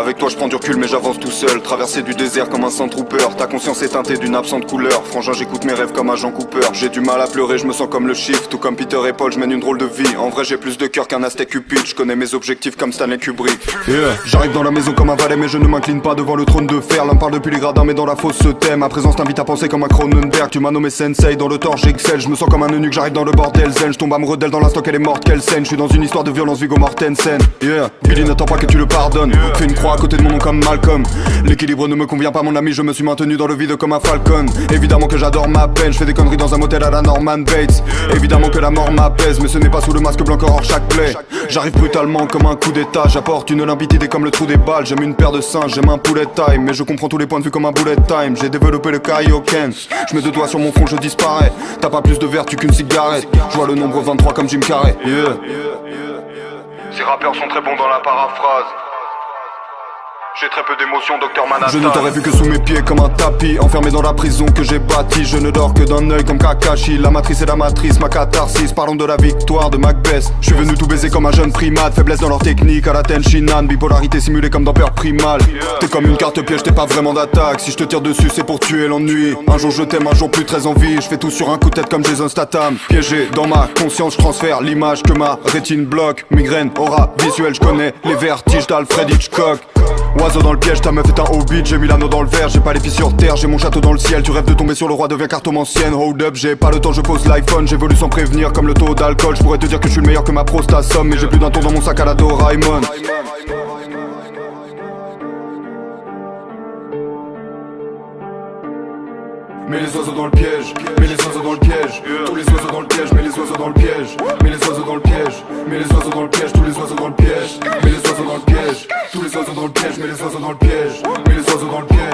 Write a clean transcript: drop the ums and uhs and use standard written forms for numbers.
Avec toi je prends du recul mais j'avance tout seul. Traverser du désert comme un Sandtrooper. Ta conscience est teintée d'une absente couleur. Frangin, j'écoute mes rêves comme un Jean Cooper. J'ai du mal à pleurer, je me sens comme le chiffre. Tout comme Peter et Paul, je mène une drôle de vie. En vrai j'ai plus de cœur qu'un Aztec Cupid. Je connais mes objectifs comme Stanley Kubrick. J'arrive dans la maison comme un valet mais je ne m'incline pas devant le trône de fer. L'un parle depuis les gradins mais dans la fosse se thème. Ma présence t'invite à penser comme un Cronenberg. Tu m'as nommé Sensei, dans le tort j'excelle. Je me sens comme un eunuque, j'arrive dans le bordel zen. Je tombe amoureux d'elle dans l'instant qu'elle est morte, quelle scène. Je suis dans une histoire de violence Viggo Mortensen. Billy n'attend pas que tu le pardonnes. Fais une croix à côté de mon nom comme Malcolm. L'équilibre ne me convient pas mon ami, je me suis maintenu dans le vide comme un falcon. Évidemment que j'adore ma peine, je fais des conneries dans un motel à la Norman Bates. Évidemment que la mort m'apaise, mais ce n'est pas sous le masque blanc qu'aurore chaque plaie. J'arrive brutalement comme un coup d'état, j'apporte une limpidité comme le trou des balles. J'aime une paire de singes, j'aime un poulet time, mais je comprends tous les points de vue comme un bullet time. J'ai développé le Kaioken, je mets deux doigts sur mon front, je disparais. T'as pas plus de vertu qu'une cigarette, je vois le nombre 23 comme Jim Carrey. Ces rappeurs sont très bons dans la paraphrase. J'ai très peu d'émotions, Docteur Manhattan. Je ne t'aurais vu que sous mes pieds comme un tapis, enfermé dans la prison que j'ai bâtie. Je ne dors que d'un œil comme Kakashi. La matrice est la matrice, ma catharsis. Parlons de la victoire de Macbeth. Je suis venu tout baiser comme un jeune primate. Faiblesse dans leur technique, à la Tenshinhan. Bipolarité simulée comme dans Peur Primal. T'es comme une carte piège, t'es pas vraiment d'attaque. Si je te tire dessus c'est pour tuer l'ennui. Un jour je t'aime, un jour plus très envie. Je fais tout sur un coup de tête comme Jason Statham. Piégé dans ma conscience, je transfère l'image que ma rétine bloque. Migraine, aura visuelle, je connais les vertiges d'Alfred Hitchcock. Oiseau dans le piège, ta meuf est un hobbit. J'ai mis l'anneau dans le verre, j'ai pas les pieds sur terre. J'ai mon château dans le ciel, tu rêves de tomber sur le roi, deviens cartomancienne. Hold up, j'ai pas le temps, je pose l'iPhone. J'évolue sans prévenir comme le taux d'alcool. Je pourrais te dire que je suis le meilleur que ma prostate somme. Mais j'ai plus d'un tour dans mon sac à la Doraemon. Mets les oiseaux dans le piège, mets les oiseaux dans le piège. Tous les oiseaux dans le piège, mets les oiseaux dans le piège. Mets les oiseaux dans le piège, mets les oiseaux dans le piège. Tous les oiseaux dans le piège, mets les oiseaux dans le piège. Tous les oiseaux dans le piège, mets les oiseaux dans le piège. Mets les oiseaux dans le piège.